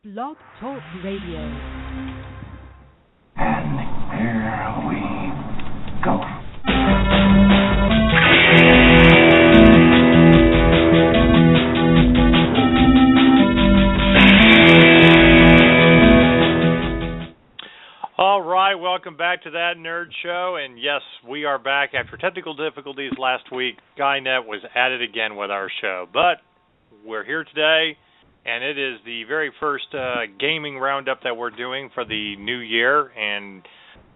Blog Talk Radio. And here we go. All right, welcome back to That Nerd Show, and yes, we are back after technical difficulties last week. Skynet was at it again with our show, but we're here today, and it is the very first gaming roundup that we're doing for the new year, and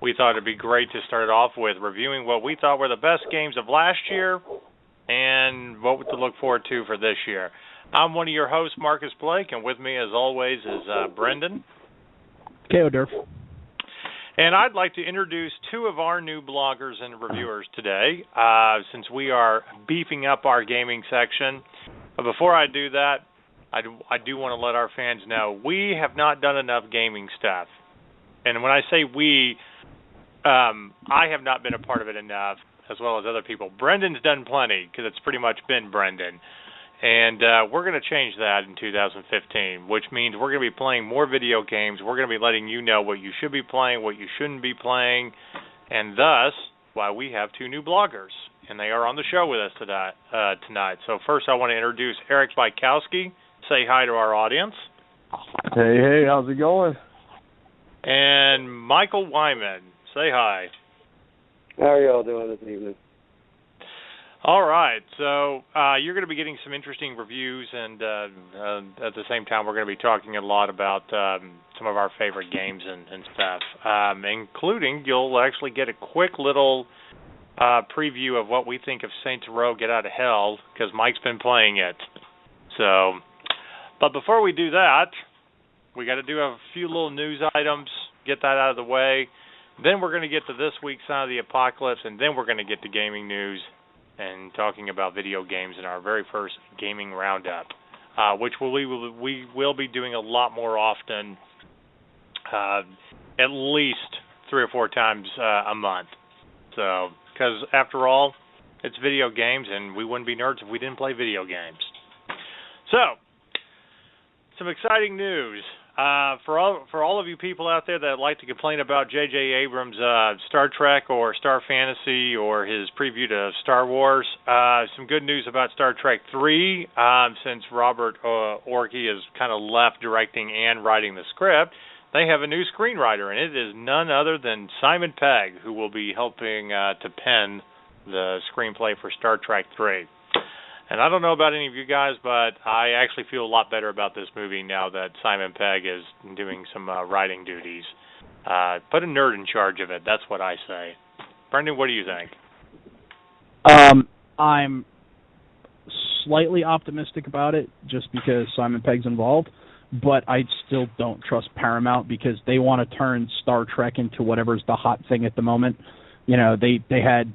we thought it'd be great to start off with reviewing what we thought were the best games of last year and what to look forward to for this year. I'm one of your hosts, Marcus Blake, and with me, as always, is Brendan. K.O. Durf. And I'd like to introduce two of our new bloggers and reviewers today, since we are beefing up our gaming section. But before I do that, I do want to let our fans know we have not done enough gaming stuff. And when I say we, I have not been a part of it enough, as well as other people. Brendan's done plenty, because it's pretty much been Brendan. And we're going to change that in 2015, which means we're going to be playing more video games. We're going to be letting you know what you should be playing, what you shouldn't be playing, and thus why we have two new bloggers. And they are on the show with us tonight. So first I want to introduce Eric Bykowski. Say hi to our audience. Hey, how's it going? And Michael Wyman. Say hi. How are y'all doing this evening? All right, so you're going to be getting some interesting reviews, and at the same time, we're going to be talking a lot about some of our favorite games and stuff, including you'll actually get a quick little preview of what we think of Saints Row Get Out of Hell, because Mike's been playing it. So, but before we do that, we got to do a few little news items, get that out of the way. Then we're going to get to this week's Sign of the Apocalypse, and then we're going to get to gaming news and talking about video games in our very first gaming roundup, which we will be doing a lot more often, at least 3 or 4 times a month. So, because after all, it's video games, and we wouldn't be nerds if we didn't play video games. So, some exciting news. For all of you people out there that like to complain about J.J. Abrams' Star Trek or Star Fantasy or his preview to Star Wars, some good news about Star Trek 3, since Robert Orci has kind of left directing and writing the script. They have a new screenwriter, and it is none other than Simon Pegg, who will be helping to pen the screenplay for Star Trek 3. And I don't know about any of you guys, but I actually feel a lot better about this movie now that Simon Pegg is doing some writing duties. Put a nerd in charge of it. That's what I say. Brendan, what do you think? I'm slightly optimistic about it just because Simon Pegg's involved, but I still don't trust Paramount because they want to turn Star Trek into whatever's the hot thing at the moment. You know, they had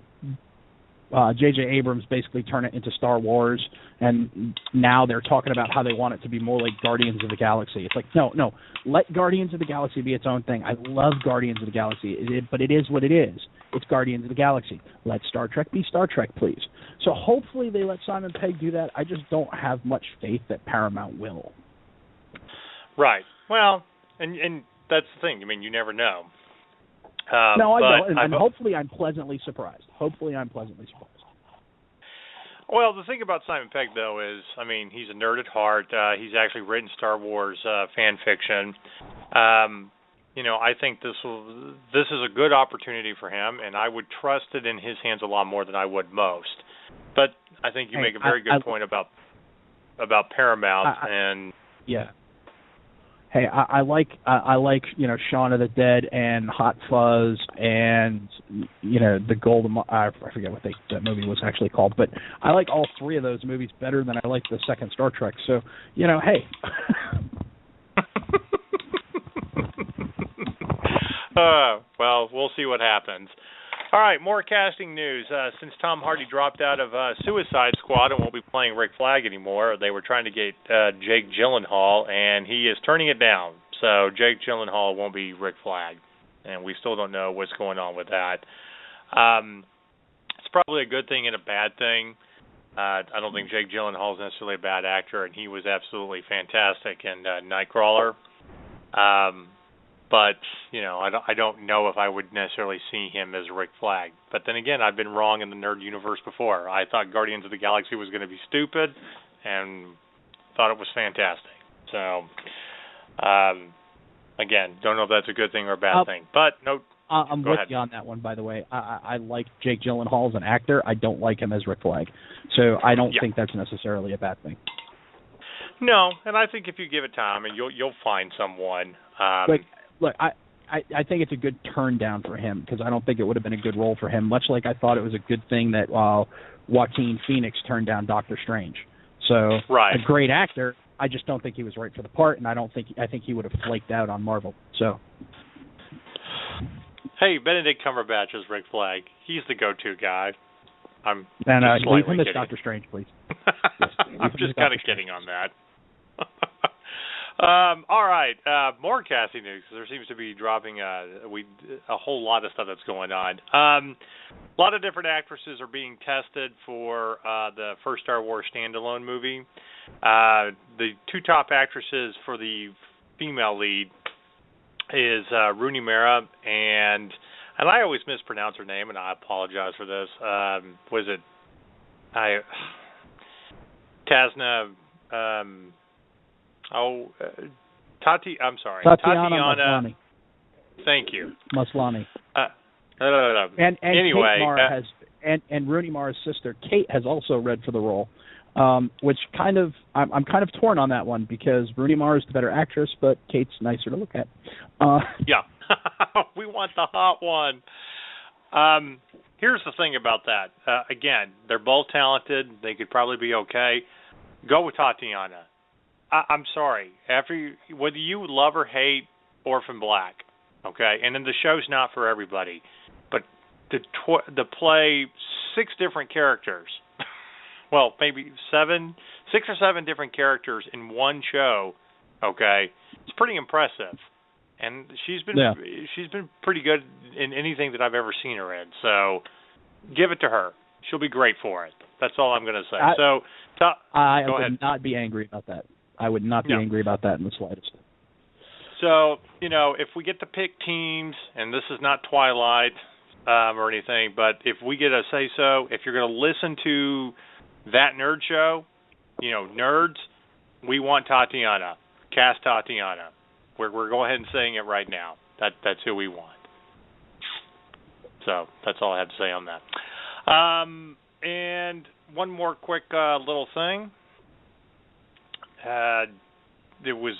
J.J. Abrams basically turn it into Star Wars, and now they're talking about how they want it to be more like Guardians of the Galaxy. It's like, no, let Guardians of the Galaxy be its own thing. I love Guardians of the Galaxy, but it is what it is. It's Guardians of the Galaxy. Let Star Trek be Star Trek, please. So hopefully they let Simon Pegg do that. I just don't have much faith that Paramount will. Right. Well, and that's the thing. I mean, you never know. No, I don't, and hopefully I'm pleasantly surprised. Well, the thing about Simon Pegg, though, is, I mean, he's a nerd at heart. He's actually written Star Wars fan fiction. You know, I think this is a good opportunity for him, and I would trust it in his hands a lot more than I would most. But I think you make a very good point about Paramount and yeah. Hey, I like you know, Shaun of the Dead and Hot Fuzz and you know the Golden. I forget what that movie was actually called, but I like all 3 of those movies better than I like the second Star Trek. So you know, hey. Well, we'll see what happens. All right, more casting news. Since Tom Hardy dropped out of Suicide Squad and won't be playing Rick Flag anymore, they were trying to get Jake Gyllenhaal, and he is turning it down. So Jake Gyllenhaal won't be Rick Flag, and we still don't know what's going on with that. It's probably a good thing and a bad thing. I don't think Jake Gyllenhaal is necessarily a bad actor, and he was absolutely fantastic in Nightcrawler. But I don't know if I would necessarily see him as Rick Flag. But then again, I've been wrong in the nerd universe before. I thought Guardians of the Galaxy was going to be stupid, and thought it was fantastic. So, again, don't know if that's a good thing or a bad thing. But no, I'm go with ahead. you on that one, by the way. I like Jake Gyllenhaal as an actor. I don't like him as Rick Flag. So I don't think that's necessarily a bad thing. No, and I think if you give it time, and you'll find someone. Look, I think it's a good turn down for him because I don't think it would have been a good role for him. Much like I thought it was a good thing that Joaquin Phoenix turned down Doctor Strange. So a great actor. I just don't think he was right for the part, and I think he would have flaked out on Marvel. So. Hey, Benedict Cumberbatch is Rick Flag. He's the go-to guy. I'm leave him as kidding. Doctor Strange, please. I'm just kind of kidding on that. All right, more casting news. There seems to be dropping a whole lot of stuff that's going on. A lot of different actresses are being tested for the first Star Wars standalone movie. The two top actresses for the female lead is Rooney Mara and I always mispronounce her name, and I apologize for this. Was it Tasna? I'm sorry. Tatiana Maslany. Thank you. Maslany. And anyway, Kate Mara and Rooney Mara's sister Kate has also read for the role, which I'm kind of torn on that one because Rooney Mara is the better actress, but Kate's nicer to look at. Yeah, we want the hot one. Here's the thing about that. Again, they're both talented. They could probably be okay. Go with Tatiana. I'm sorry. Whether you love or hate Orphan Black, okay, and then the show's not for everybody, but to play 6 different characters, well, maybe 6 or 7 different characters in one show, okay, it's pretty impressive. And she's been pretty good in anything that I've ever seen her in. So give it to her. She'll be great for it. That's all I'm going to say. I would not be angry about that. I would not be angry about that in the slightest. So, if we get to pick teams, and this is not Twilight or anything, but if we get a say-so, if you're going to listen to that nerd show, nerds, we want Tatiana. Cast Tatiana. We're going ahead and saying it right now. That's who we want. So that's all I have to say on that. And one more quick little thing. It was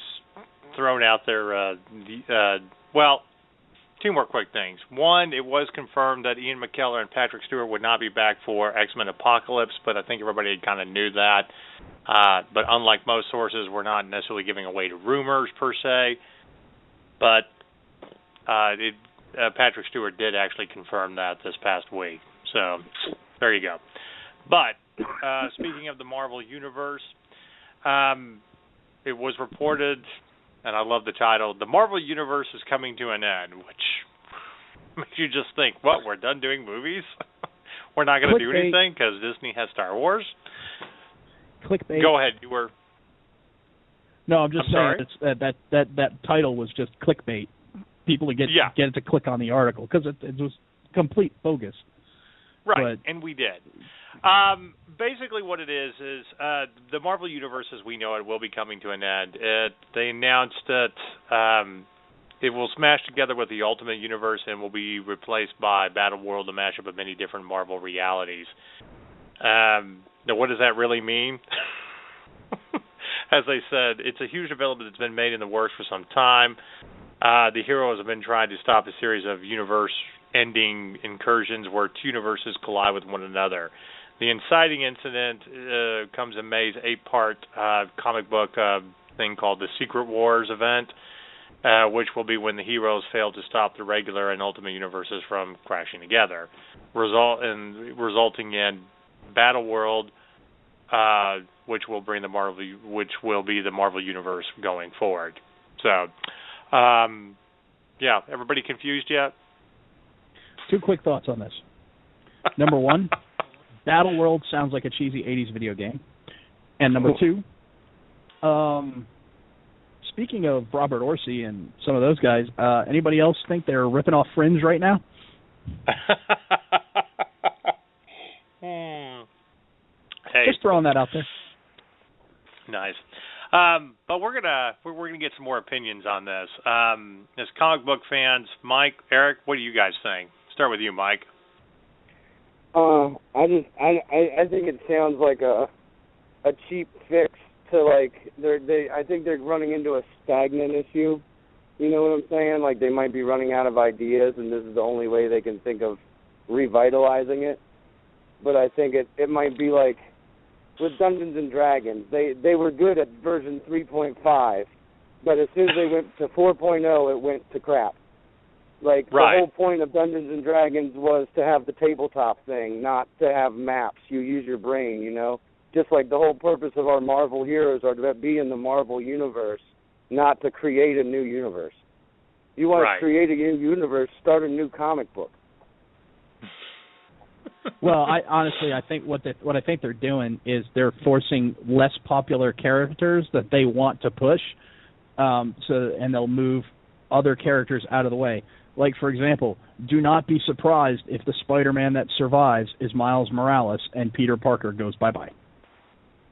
thrown out there. Two more quick things. One, it was confirmed that Ian McKellen and Patrick Stewart would not be back for X-Men Apocalypse, but I think everybody kind of knew that. But unlike most sources, we're not necessarily giving away to rumors per se. But Patrick Stewart did actually confirm that this past week. So there you go. But speaking of the Marvel Universe, it was reported, and I love the title, The Marvel Universe is Coming to an End, which makes you just think, what, we're done doing movies? We're not going to do anything because Disney has Star Wars? Clickbait. Go ahead, you were... No, I'm just saying that title was just clickbait. People to get to click on the article because it was complete bogus. Right, and we did. Basically what it is the Marvel Universe as we know it will be coming to an end. They announced that it will smash together with the Ultimate Universe and will be replaced by Battle World, a mashup of many different Marvel realities. Now, what does that really mean? As I said, it's a huge development that's been made in the works for some time. The heroes have been trying to stop a series of universe-ending incursions where 2 universes collide with one another. The inciting incident comes in May's 8-part comic book thing called the Secret Wars event, which will be when the heroes fail to stop the regular and Ultimate Universes from crashing together, resulting in Battle World, which will be the Marvel Universe going forward. So, everybody confused yet? 2 quick thoughts on this. Number 1, Battle World sounds like a cheesy 80s video game. And number 2, speaking of Robert Orsi and some of those guys, anybody else think they're ripping off Fringe right now? Hey, just throwing that out there. Nice. But we're gonna get some more opinions on this. As comic book fans, Mike, Eric, what do you guys think? Start with you, Mike. I think it sounds like a cheap fix to, like, I think they're running into a stagnant issue. You know what I'm saying? Like, they might be running out of ideas, and this is the only way they can think of revitalizing it. But I think it might be like with Dungeons and Dragons. They were good at version 3.5, but as soon as they went to 4.0, it went to crap. Like, right. The whole point of Dungeons and Dragons was to have the tabletop thing, not to have maps. You use your brain, you know? Just like the whole purpose of our Marvel heroes are to be in the Marvel universe, not to create a new universe. You want to create a new universe, start a new comic book. Well, I think what I think they're doing is they're forcing less popular characters that they want to push, and they'll move other characters out of the way. Like, for example, do not be surprised if the Spider-Man that survives is Miles Morales and Peter Parker goes bye-bye.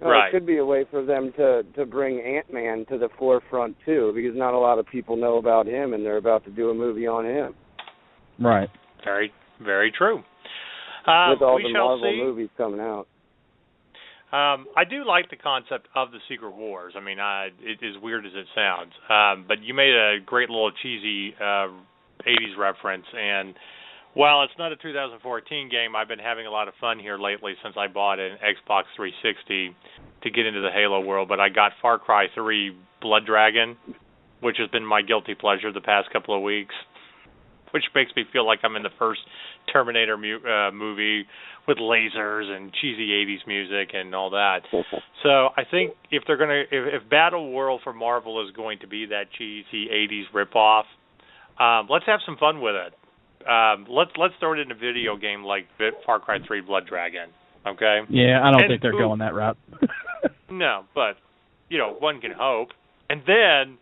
Right. It could be a way for them to bring Ant-Man to the forefront, too, because not a lot of people know about him, and they're about to do a movie on him. Right. Very, very true. With all the shall Marvel see. movies coming out. I do like the concept of the Secret Wars. I mean, it as weird as it sounds. But you made a great little cheesy 80s reference, and while it's not a 2014 game, I've been having a lot of fun here lately since I bought an Xbox 360 to get into the Halo world. But I got Far Cry 3 Blood Dragon, which has been my guilty pleasure the past couple of weeks, which makes me feel like I'm in the first Terminator movie with lasers and cheesy 80s music and all that. So I think if Battle World for Marvel is going to be that cheesy 80s ripoff, let's have some fun with it. Let's throw it in a video game like Far Cry 3 Blood Dragon. Okay? Yeah, I don't think they're going that route. No, but one can hope. And then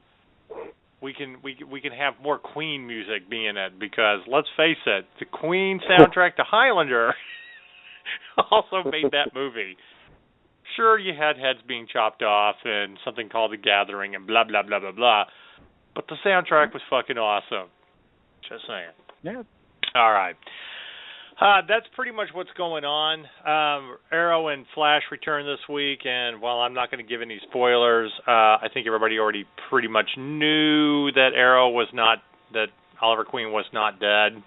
we can have more Queen music be in it, because let's face it, the Queen soundtrack to Highlander also made that movie. Sure, you had heads being chopped off and something called The Gathering and blah blah blah blah blah, but the soundtrack was fucking awesome. Just saying. Yeah. All right. That's pretty much what's going on. Arrow and Flash return this week, and while I'm not going to give any spoilers, I think everybody already pretty much knew that that Oliver Queen was not dead.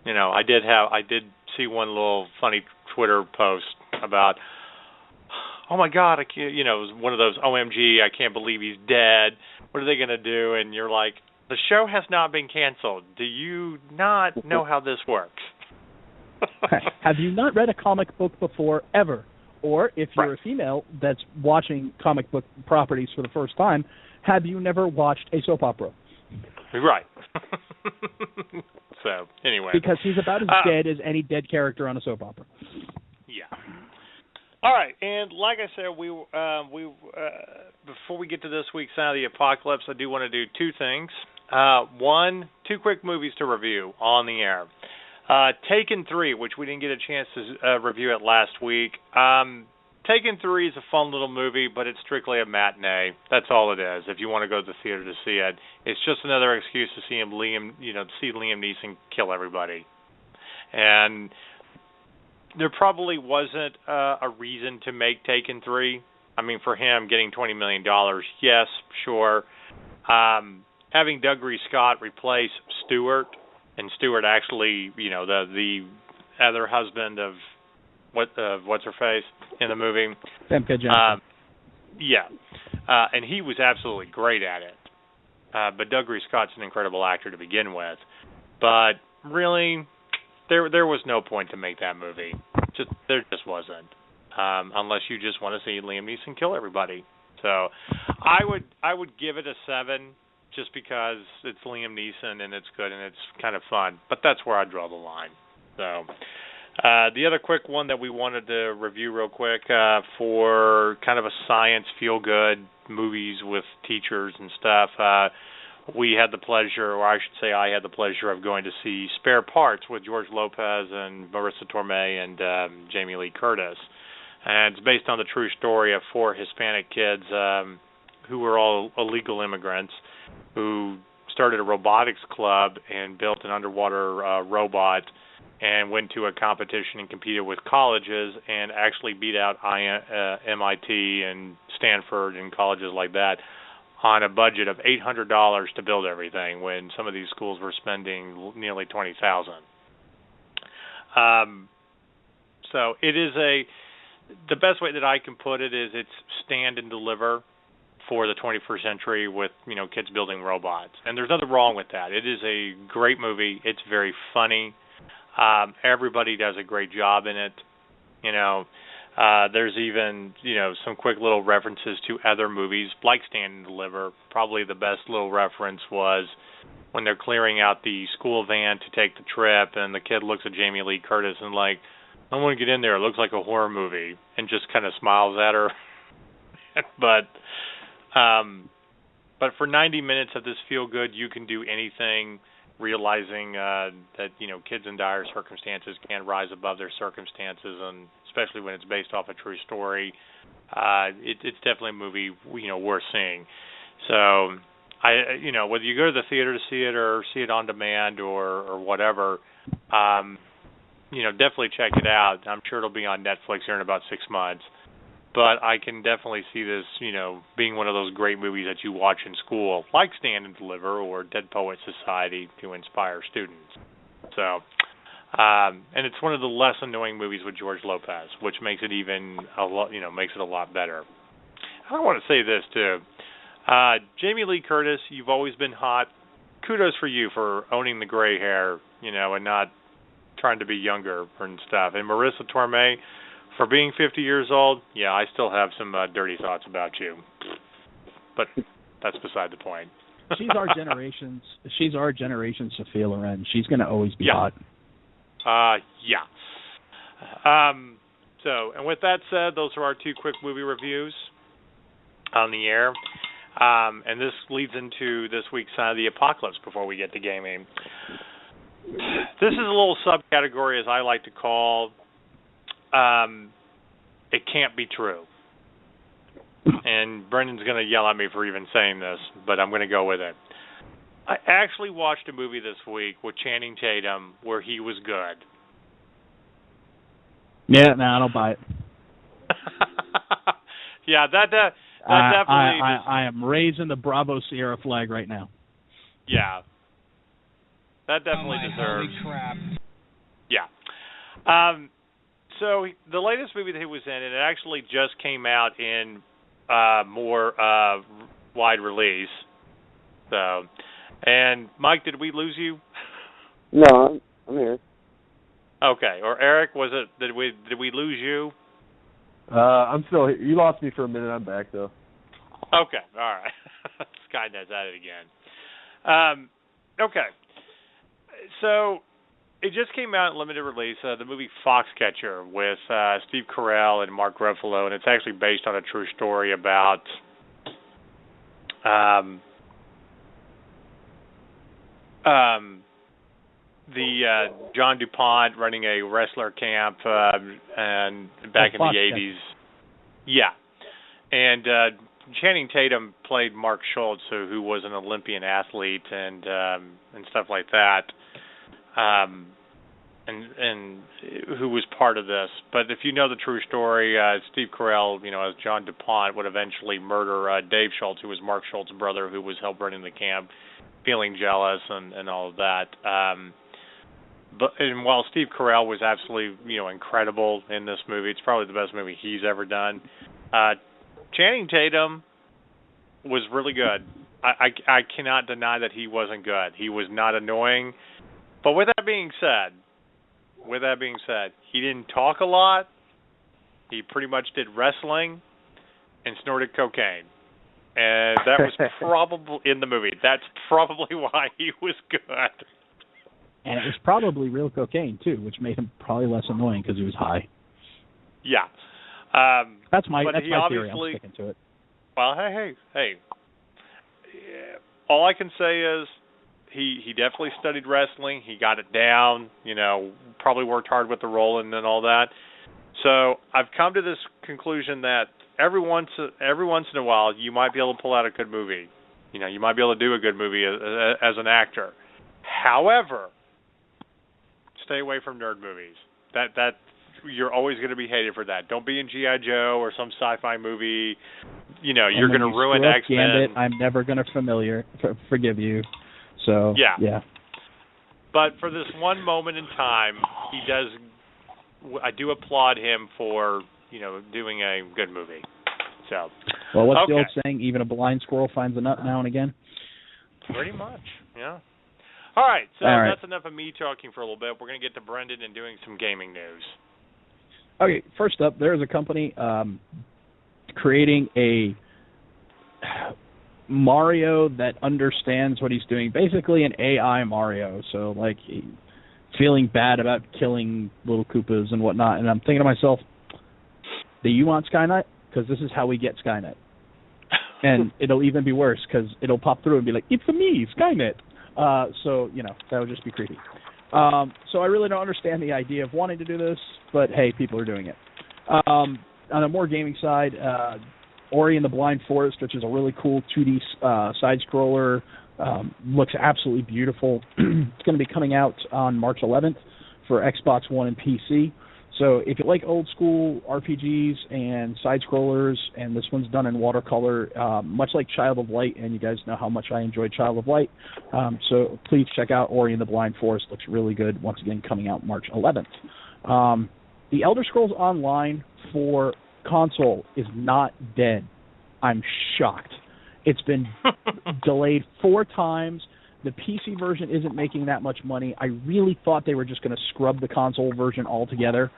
I did see one little funny Twitter post about, oh my God, it was one of those OMG, I can't believe he's dead. What are they going to do? And you're like, the show has not been canceled. Do you not know how this works? Have you not read a comic book before, ever? Or if you're a female that's watching comic book properties for the first time, have you never watched a soap opera? Right. So, anyway. Because he's about as dead as any dead character on a soap opera. Yeah. All right, and like I said, we before we get to this week's Sound of the Apocalypse, I do want to do two things. Two quick movies to review on the air. Taken 3, which we didn't get a chance to review it last week. Taken 3 is a fun little movie, but it's strictly a matinee. That's all it is. If you want to go to the theater to see it, it's just another excuse to see Liam Neeson kill everybody. And there probably wasn't a reason to make Taken 3. I mean, for him, getting $20 million, yes, sure. Having Doug Scott replace Stewart, and Stewart actually, the other husband of what's her face in the movie, Femke Janssen. And he was absolutely great at it. But Doug Scott's an incredible actor to begin with. But really, there was no point to make that movie. There just wasn't. Unless you just want to see Liam Neeson kill everybody. So I would give it a 7. Just because it's Liam Neeson and it's good and it's kind of fun. But that's where I draw the line. So The other quick one that we wanted to review real quick for kind of a science feel-good movies with teachers and stuff, we had the pleasure, or I should say I had the pleasure of going to see Spare Parts with George Lopez and Marissa Tomei and Jamie Lee Curtis. And it's based on the true story of 4 Hispanic kids who were all illegal immigrants who started a robotics club and built an underwater robot and went to a competition and competed with colleges and actually beat out MIT and Stanford and colleges like that on a budget of $800 to build everything when some of these schools were spending nearly $20,000. So it is the best way that I can put it is it's stand and deliver for the 21st century with, kids building robots. And there's nothing wrong with that. It is a great movie. It's very funny. Everybody does a great job in it. There's even, some quick little references to other movies like Stand and Deliver. Probably the best little reference was when they're clearing out the school van to take the trip, and the kid looks at Jamie Lee Curtis and like, I want to get in there. It looks like a horror movie, and just kind of smiles at her. But for 90 minutes of this feel good, you can do anything, realizing that kids in dire circumstances can rise above their circumstances, and especially when it's based off a true story. It's definitely a movie worth seeing. So whether you go to the theater to see it or see it on demand or whatever, definitely check it out. I'm sure it'll be on Netflix here in about 6 months. But I can definitely see this, being one of those great movies that you watch in school, like Stand and Deliver or Dead Poets Society, to inspire students. So, and it's one of the less annoying movies with George Lopez, which makes it even a lot, makes it a lot better. I want to say this too, Jamie Lee Curtis, you've always been hot. Kudos for you for owning the gray hair, and not trying to be younger and stuff. And Marissa Tomei, for being 50 years old, yeah, I still have some dirty thoughts about you. But that's beside the point. She's our generation's Sophia Loren. She's going to always be hot. Yeah. So, and with that said, those are our 2 quick movie reviews on the air. And this leads into this week's Sign of the Apocalypse before we get to gaming. This is a little subcategory, as I like to call, it can't be true. And Brendan's going to yell at me for even saying this, but I'm going to go with it. I actually watched a movie this week with Channing Tatum where he was good. Yeah, no, I don't buy it. Yeah, that definitely... I am raising the Bravo Sierra flag right now. Yeah. That definitely deserves... Holy crap. Yeah. So the latest movie that he was in, and it actually just came out in more wide release. So, and Mike, did we lose you? No, I'm here. Okay. Or Eric, did we lose you? I'm still here. You lost me for a minute. I'm back though. Okay. All right. Skynet's at it again. Okay. So it just came out in limited release, the movie Foxcatcher with Steve Carell and Mark Ruffalo, and it's actually based on a true story about the John DuPont running a wrestler camp and back in the 80s. Yeah. And Channing Tatum played Mark Schultz, who was an Olympian athlete and stuff like that. And who was part of this. But if you know the true story, Steve Carell, as John DuPont, would eventually murder Dave Schultz, who was Mark Schultz's brother, who was helped running the camp, feeling jealous and all of that. And while Steve Carell was absolutely, incredible in this movie, it's probably the best movie he's ever done. Channing Tatum was really good. I cannot deny that he wasn't good. He was not annoying. But with that being said, he didn't talk a lot. He pretty much did wrestling and snorted cocaine. And that was probably in the movie. That's probably why he was good. And it was probably real cocaine, too, which made him probably less annoying because he was high. Yeah. That's my but he theory. I'm sticking to it. Well, hey. Yeah. All I can say is he definitely studied wrestling. He got it down, probably worked hard with the rolling and all that. So I've come to this conclusion that every once in a while you might be able to pull out a good movie. You might be able to do a good movie as an actor. However, stay away from nerd movies. That you're always going to be hated for that. Don't be in G.I. Joe or some sci-fi movie. You're going to ruin X-Men. Gambit, I'm never going to forgive you. So, yeah. But for this one moment in time, I do applaud him for, doing a good movie. So. Well, what's the old saying? Even a blind squirrel finds a nut now and again? Pretty much, yeah. All right, so that's enough of me talking for a little bit. We're going to get to Brendan and doing some gaming news. Okay, first up, there is a company creating a Mario that understands what he's doing. Basically an AI Mario, so like feeling bad about killing little Koopas and whatnot. And I'm thinking to myself, do you want Skynet? Because this is how we get Skynet. And it'll even be worse because it'll pop through and be like, it's me, Skynet. So, that would just be creepy. So I really don't understand the idea of wanting to do this, but hey, people are doing it. On a more gaming side, Ori and the Blind Forest, which is a really cool 2D side-scroller, looks absolutely beautiful. It's going to be coming out on March 11th for Xbox One and PC. So if you like old-school RPGs and side-scrollers, and this one's done in watercolor, much like Child of Light, and you guys know how much I enjoyed Child of Light, so please check out Ori and the Blind Forest. Looks really good, once again, coming out March 11th. The Elder Scrolls Online for console is not dead. I'm shocked. It's been delayed 4 times. The PC version isn't making that much money. I really thought they were just going to scrub the console version altogether.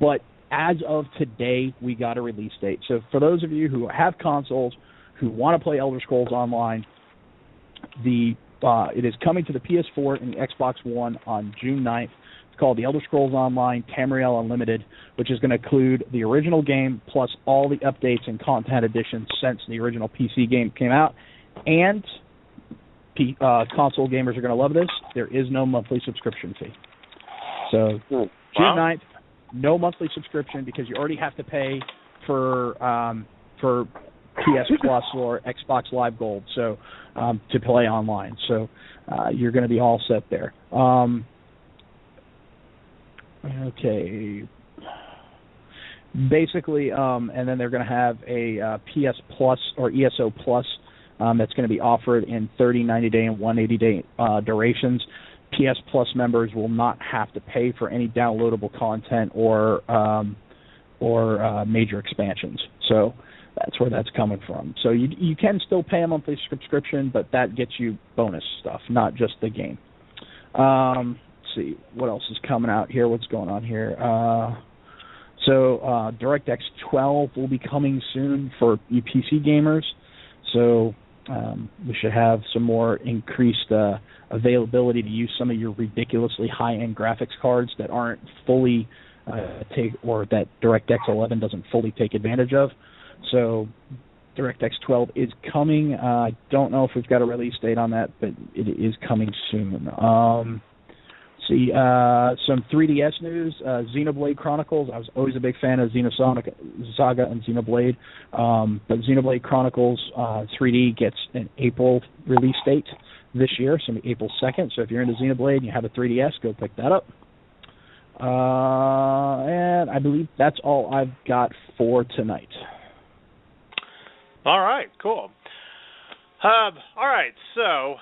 But as of today, we got a release date. So for those of you who have consoles who want to play Elder Scrolls Online, it is coming to the PS4 and the Xbox One on June 9th. It's called the Elder Scrolls Online Tamriel Unlimited, which is going to include the original game plus all the updates and content additions since the original PC game came out. And console gamers are going to love this. There is no monthly subscription fee. So June 9th, no monthly subscription because you already have to pay for PS Plus or Xbox Live Gold to play online. So you're going to be all set there. Okay. Basically, and then they're going to have a PS Plus or ESO Plus that's going to be offered in 30, 90-day, and 180-day durations. PS Plus members will not have to pay for any downloadable content or major expansions. So that's where that's coming from. So you can still pay a monthly subscription, but that gets you bonus stuff, not just the game. Let's see, what else is coming out here? What's going on here? So DirectX 12 will be coming soon for you PC gamers. So we should have some more increased availability to use some of your ridiculously high-end graphics cards that aren't fully that DirectX 11 doesn't fully take advantage of. So DirectX 12 is coming. I don't know if we've got a release date on that, but it is coming soon. See, some 3DS news, Xenoblade Chronicles. I was always a big fan of Xenosaga and Xenoblade, but Xenoblade Chronicles 3D gets an April release date this year, so April 2nd. So if you're into Xenoblade and you have a 3DS, go pick that up. And I believe that's all I've got for tonight. All right, cool. All right, so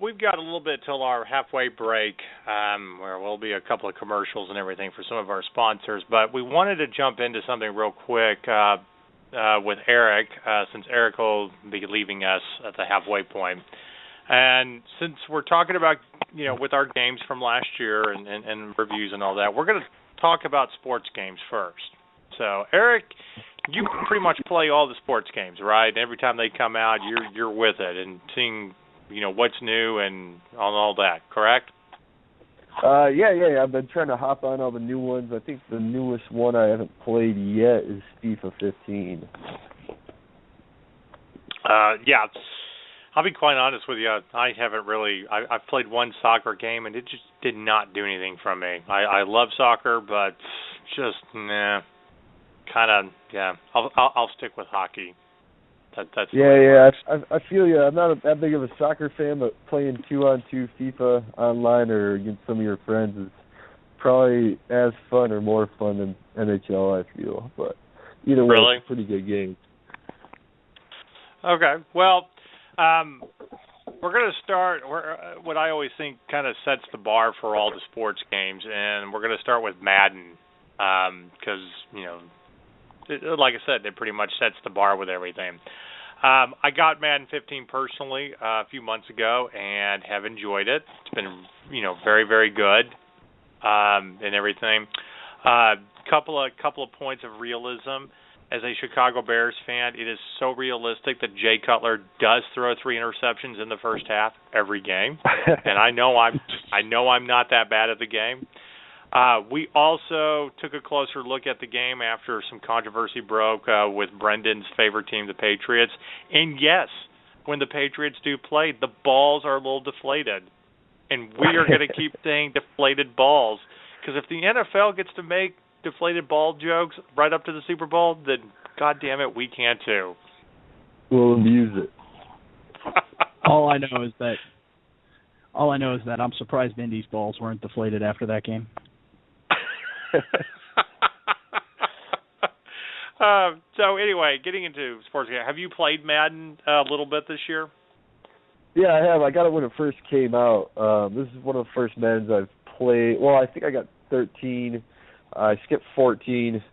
we've got a little bit till our halfway break, where we'll be a couple of commercials and everything for some of our sponsors. But we wanted to jump into something real quick with Eric, since Eric will be leaving us at the halfway point. And since we're talking about, with our games from last year and reviews and all that, we're going to talk about sports games first. So, Eric, you pretty much play all the sports games, right? Every time they come out, you're with it and seeing, what's new and all that, correct? Yeah. I've been trying to hop on all the new ones. I think the newest one I haven't played yet is FIFA 15. Yeah. I'll be quite honest with you. I haven't really. I've played one soccer game, and it just did not do anything for me. I love soccer, but just nah. Kind of, yeah. I'll stick with hockey. That's yeah. I feel you. I'm not that big of a soccer fan, but playing 2-on-2 FIFA online or against some of your friends is probably as fun or more fun than NHL. I feel, but either way, really? It's a pretty good game. Okay. Well, we're going to start what I always think kind of sets the bar for all the sports games, and we're going to start with Madden because, like I said, it pretty much sets the bar with everything. I got Madden 15 personally a few months ago and have enjoyed it. It's been, very, very good and everything. Couple of points of realism. As a Chicago Bears fan, it is so realistic that Jay Cutler does throw 3 interceptions in the first half every game, and I know I'm not that bad at the game. We also took a closer look at the game after some controversy broke with Brendan's favorite team, the Patriots. And yes, when the Patriots do play, the balls are a little deflated, and we are going to keep saying deflated balls because if the NFL gets to make deflated ball jokes right up to the Super Bowl, then God damn it, we can too. We'll abuse it. All I know is that I'm surprised Indy's balls weren't deflated after that game. So anyway, getting into sports, have you played Madden a little bit this year? Yeah, I have. I got it when it first came out. This is one of the first Maddens I've played. Well, I think I got 13. I skipped 14,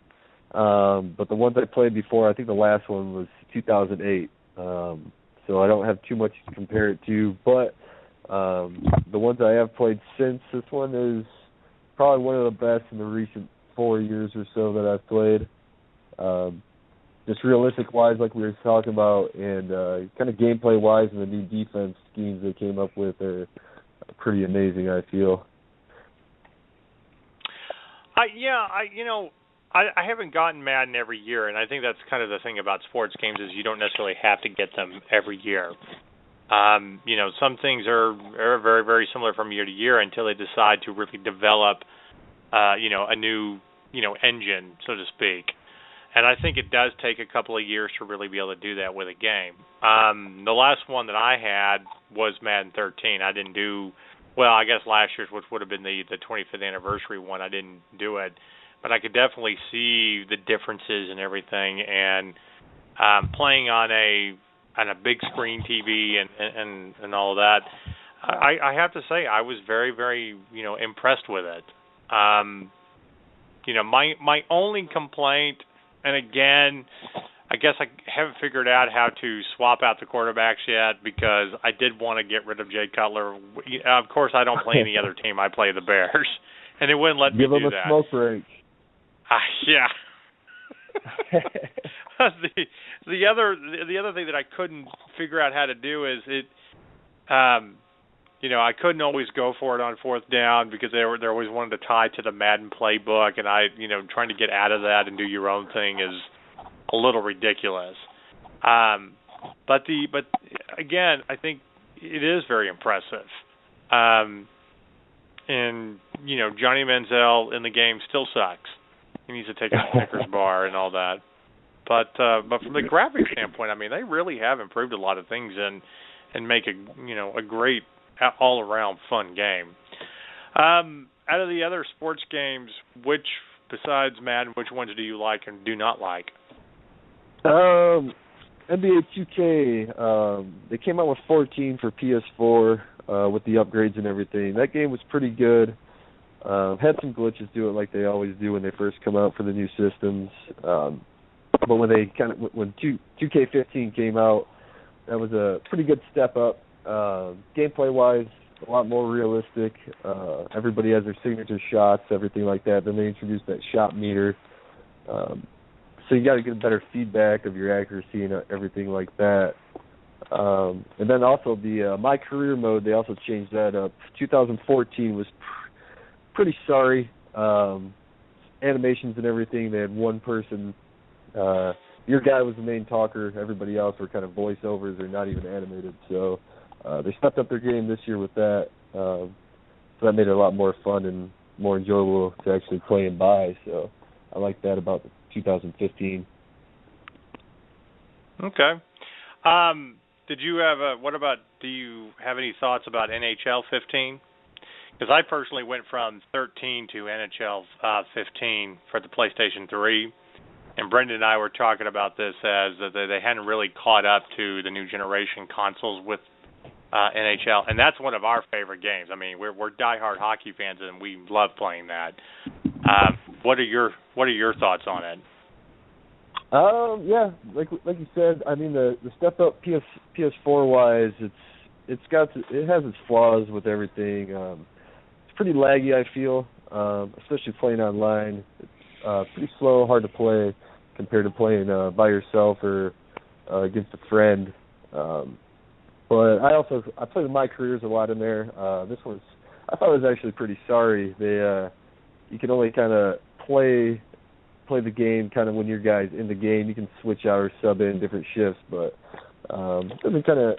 but the ones I played before, I think the last one was 2008. So I don't have too much to compare it to. But the ones I have played since, this one is probably one of the best in the recent 4 years or so that I've played. Just realistic-wise, like we were talking about, and kind of gameplay-wise, and the new defense schemes they came up with are pretty amazing, I feel. I haven't gotten Madden every year, and I think that's kind of the thing about sports games is you don't necessarily have to get them every year. Some things are very, very similar from year to year until they decide to really develop, a new, engine, so to speak. And I think it does take a couple of years to really be able to do that with a game. The last one that I had was Madden 13. I didn't do, well, I guess last year's, which would have been the 25th anniversary one. I didn't do it. But I could definitely see the differences and everything. And playing on a big screen TV and all of that, I have to say I was very, very, impressed with it. My only complaint, and again, I guess I haven't figured out how to swap out the quarterbacks yet because I did want to get rid of Jay Cutler. Of course, I don't play any other team. I play the Bears, and it wouldn't let me do that. Give them a smoke break. Yeah. the other thing that I couldn't figure out how to do is it. I couldn't always go for it on fourth down because they always wanted to tie to the Madden playbook, and trying to get out of that and do your own thing is a little ridiculous. But again, I think it is very impressive. And Johnny Manziel in the game still sucks. He needs to take a Snickers bar and all that. But from the graphics standpoint, I mean, they really have improved a lot of things and make a great all-around fun game. Out of the other sports games, which besides Madden, which ones do you like and do not like? NBA 2K. They came out with 14 for PS4 with the upgrades and everything. That game was pretty good. Had some glitches to it, like they always do when they first come out for the new systems. But when 2K15 came out, that was a pretty good step up. Gameplay-wise, a lot more realistic. Everybody has their signature shots, everything like that. Then they introduced that shot meter. So you got to get better feedback of your accuracy and everything like that. And then also the My Career mode, they also changed that up. 2014 was pretty sorry. Animations and everything, they had one person. Your guy was the main talker. Everybody else were kind of voiceovers or not even animated. So they stepped up their game this year with that. So that made it a lot more fun and more enjoyable to actually play and buy. So I like that about 2015. Okay. Do you have any thoughts about NHL 15? Because I personally went from 13 to NHL 15 for the PlayStation 3, and Brendan and I were talking about this as that they hadn't really caught up to the new generation consoles with NHL, and that's one of our favorite games. I mean, we're diehard hockey fans, and we love playing that. What are your thoughts on it? Yeah, like you said, I mean the step up PS4 wise, it has its flaws with everything. It's pretty laggy, I feel, especially playing online. It's pretty slow, hard to play compared to playing by yourself or against a friend. But I played with my careers a lot in there. I thought it was actually pretty sorry. You can only kind of play the game kind of when your guy's in the game. You can switch out or sub in different shifts, but it doesn't kind of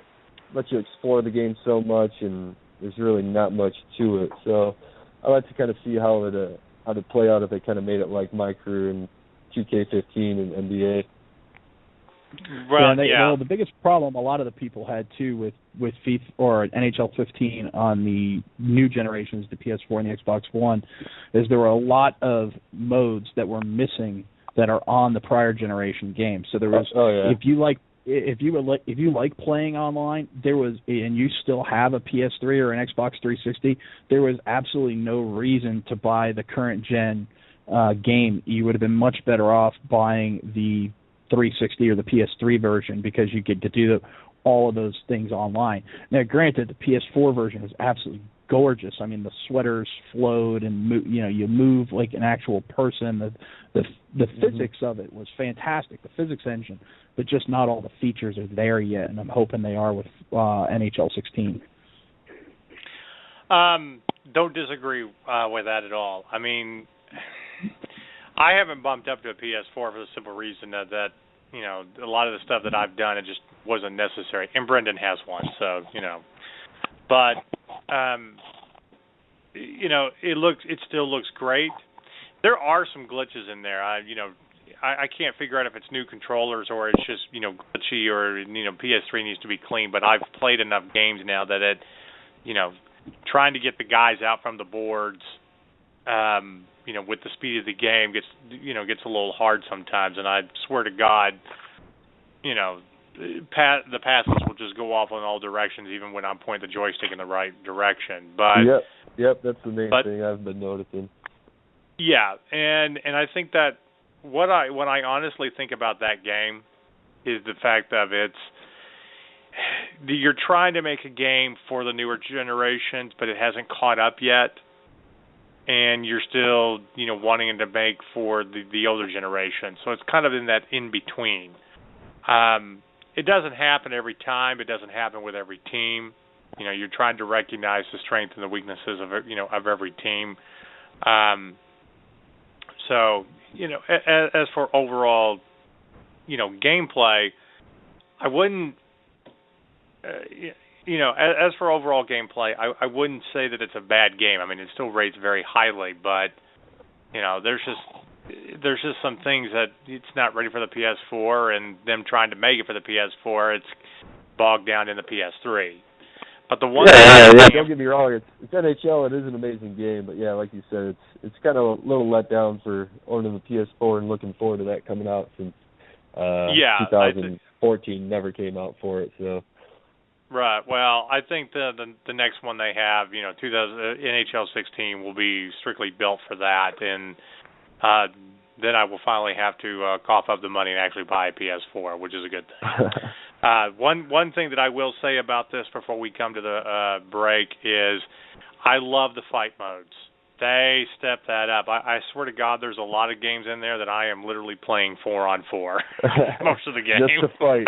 let you explore the game so much, and there's really not much to it. So I like to kind of see how it play out if they kind of made it like my career in 2K15 and NBA. Well, the biggest problem a lot of the people had too with FIFA or NHL 15 on the new generations, the PS4 and the Xbox One, is there were a lot of modes that were missing that are on the prior generation games. So there was, if you like playing online, there was, and you still have a PS3 or an Xbox 360, there was absolutely no reason to buy the current gen game. You would have been much better off buying the 360 or the PS3 version because you get to do all of those things online. Now, granted, the PS4 version is absolutely gorgeous. I mean, the sweaters float and you move like an actual person. The physics of it was fantastic, the physics engine, but just not all the features are there yet, and I'm hoping they are with NHL 16. Don't disagree with that at all. I mean, I haven't bumped up to a PS4 for the simple reason that a lot of the stuff that I've done, it just wasn't necessary. And Brendan has one, so, But, it still looks great. There are some glitches in there. I can't figure out if it's new controllers or it's just, glitchy or, PS3 needs to be clean. But I've played enough games now that trying to get the guys out from the boards, with the speed of the game gets a little hard sometimes, and I swear to God, the passes will just go off in all directions, even when I'm pointing the joystick in the right direction. But yep, that's the main thing I've been noticing. Yeah, and I think that what I honestly think about that game is the fact of you're trying to make a game for the newer generations, but it hasn't caught up yet. And you're still, wanting to make for the older generation. So it's kind of in that in-between. It doesn't happen every time. It doesn't happen with every team. You're trying to recognize the strengths and the weaknesses of every team. So, as for overall, gameplay, I wouldn't... as for overall gameplay, I wouldn't say that it's a bad game. I mean, it still rates very highly, but there's just some things that it's not ready for the PS4, and them trying to make it for the PS4, it's bogged down in the PS3. But the one don't get me wrong, it's NHL. It is an amazing game, but like you said, it's kind of a little letdown for owning the PS4 and looking forward to that coming out since 2014 never came out for it. So. Right. Well, I think the next one they have, NHL 16 will be strictly built for that, and then I will finally have to cough up the money and actually buy a PS4, which is a good thing. One thing that I will say about this before we come to the break is I love the fight modes. They stepped that up. I swear to God, there's a lot of games in there that I am literally playing 4-on-4 most of the game. Just to fight.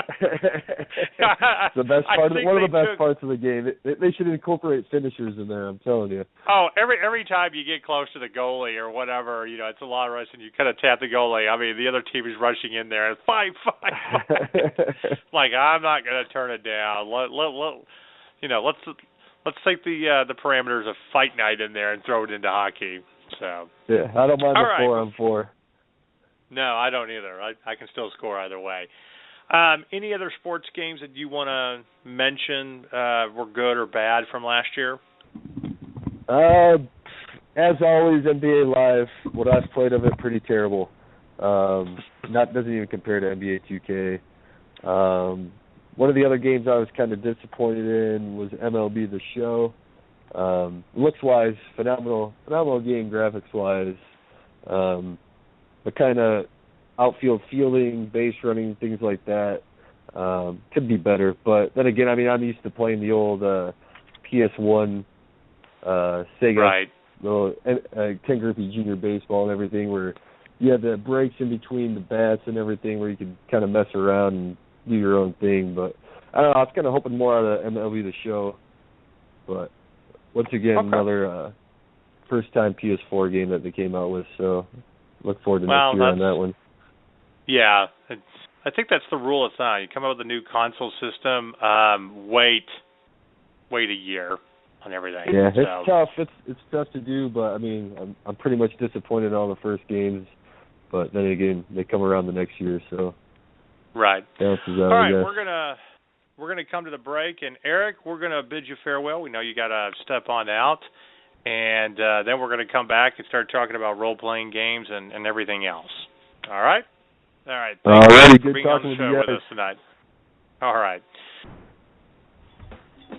The best part. One of the best parts of the game. They should incorporate finishers in there. I'm telling you. Oh, every time you get close to the goalie or whatever, it's a lot of rushing. You kind of tap the goalie. I mean, the other team is rushing in there and fight. Like, I'm not going to turn it down. Let's take the parameters of Fight Night in there and throw it into hockey. So yeah, I don't mind the 4-on-4. No, I don't either. I can still score either way. Any other sports games that you want to mention were good or bad from last year? As always, NBA Live. What I've played of it, pretty terrible. Doesn't even compare to NBA 2K. One of the other games I was kind of disappointed in was MLB The Show. Looks-wise, phenomenal game, graphics-wise. But kind of outfield fielding, base running, things like that could be better. But then again, I mean, I'm used to playing the old PS1 Sega, right. Little Ken Griffey Jr. baseball and everything, where you had the breaks in between the bats and everything, where you could kind of mess around and do your own thing. But I don't know, I was kind of hoping more out of MLB The Show. But once again, another first-time PS4 game that they came out with, so look forward to next year on that one. Yeah, I think that's the rule of thumb. You come out with a new console system, wait a year on everything. Yeah, it's tough. It's tough to do, but I mean, I'm pretty much disappointed in all the first games. But then again, they come around the next year, so. Right. All right, we're gonna come to the break, and Eric, we're gonna bid you farewell. We know you got to step on out, and then we're gonna come back and start talking about role-playing games and everything else. All right. All right. Thank you for being on the show with us tonight. All right.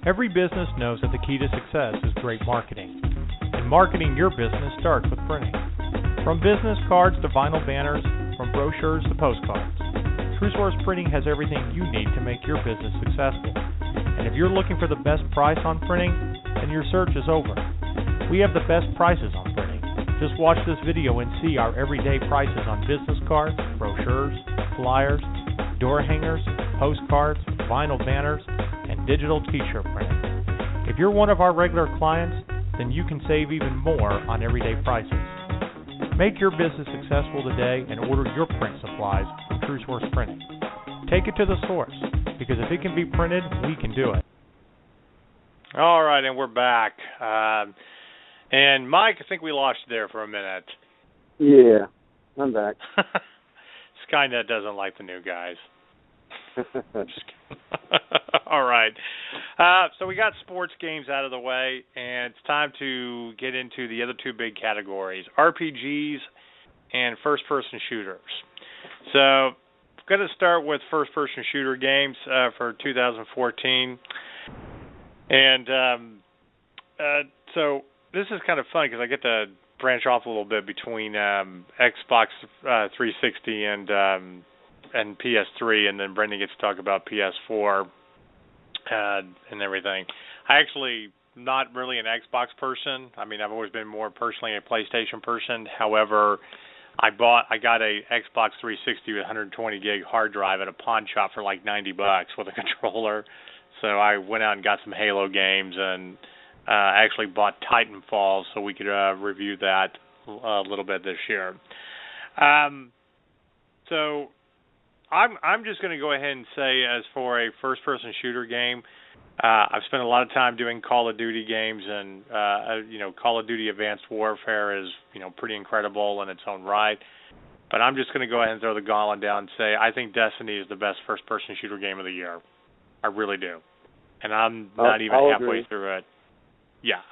Every business knows that the key to success is great marketing, and marketing your business starts with printing. From business cards to vinyl banners, from brochures to postcards, TrueSource Printing has everything you need to make your business successful. And if you're looking for the best price on printing, then your search is over. We have the best prices on printing. Just watch this video and see our everyday prices on business cards, brochures, flyers, door hangers, postcards, vinyl banners, and digital t-shirt printing. If you're one of our regular clients, then you can save even more on everyday prices. Make your business successful today and order your print supplies from TrueSource Printing. Take it to the source, because if it can be printed, we can do it. All right, and we're back. And Mike, I think we lost you there for a minute. Yeah, I'm back. Skynet doesn't like the new guys. All right. So we got sports games out of the way, and it's time to get into the other two big categories, RPGs and first-person shooters. So I'm going to start with first-person shooter games for 2014. And so this is kind of fun because I get to branch off a little bit between Xbox 360 and PS3, and then Brendan gets to talk about PS4 and everything. I actually not really an Xbox person. I mean, I've always been more personally a PlayStation person. However, I got a Xbox 360 with 120 gig hard drive at a pawn shop for like $90 with a controller. So I went out and got some Halo games, and actually bought Titanfall so we could review that a little bit this year. So I'm just going to go ahead and say, as for a first-person shooter game, I've spent a lot of time doing Call of Duty games, and Call of Duty Advanced Warfare is pretty incredible in its own right. But I'm just going to go ahead and throw the gauntlet down and say I think Destiny is the best first-person shooter game of the year. I really do, and I'm not even halfway through it. Yeah,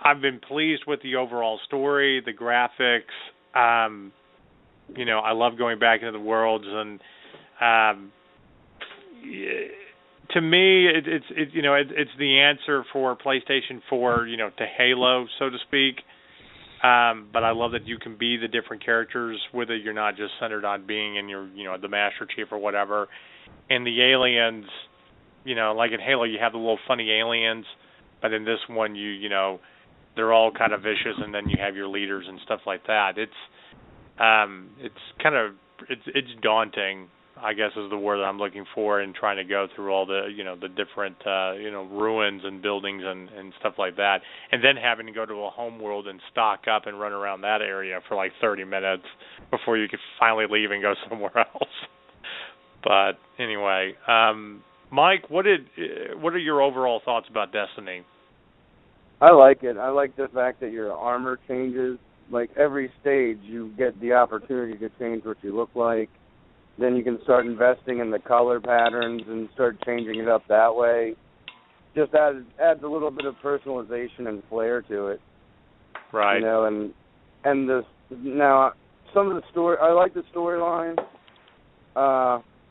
I've been pleased with the overall story, the graphics. I love going back into the worlds, and to me, it's the answer for PlayStation 4, to Halo, so to speak. But I love that you can be the different characters with it. You're not just centered on being in your, the Master Chief or whatever. And the aliens, like in Halo, you have the little funny aliens, but in this one, they're all kind of vicious, and then you have your leaders and stuff like that. It's daunting, I guess is the word that I'm looking for, in trying to go through all the, the different, ruins and buildings and stuff like that, and then having to go to a home world and stock up and run around that area for like 30 minutes before you could finally leave and go somewhere else. But anyway, Mike, what are your overall thoughts about Destiny? I like it. I like the fact that your armor changes. Like every stage, you get the opportunity to change what you look like. Then you can start investing in the color patterns and start changing it up that way. Just adds a little bit of personalization and flair to it. Right. And now some of the story. I like the storyline.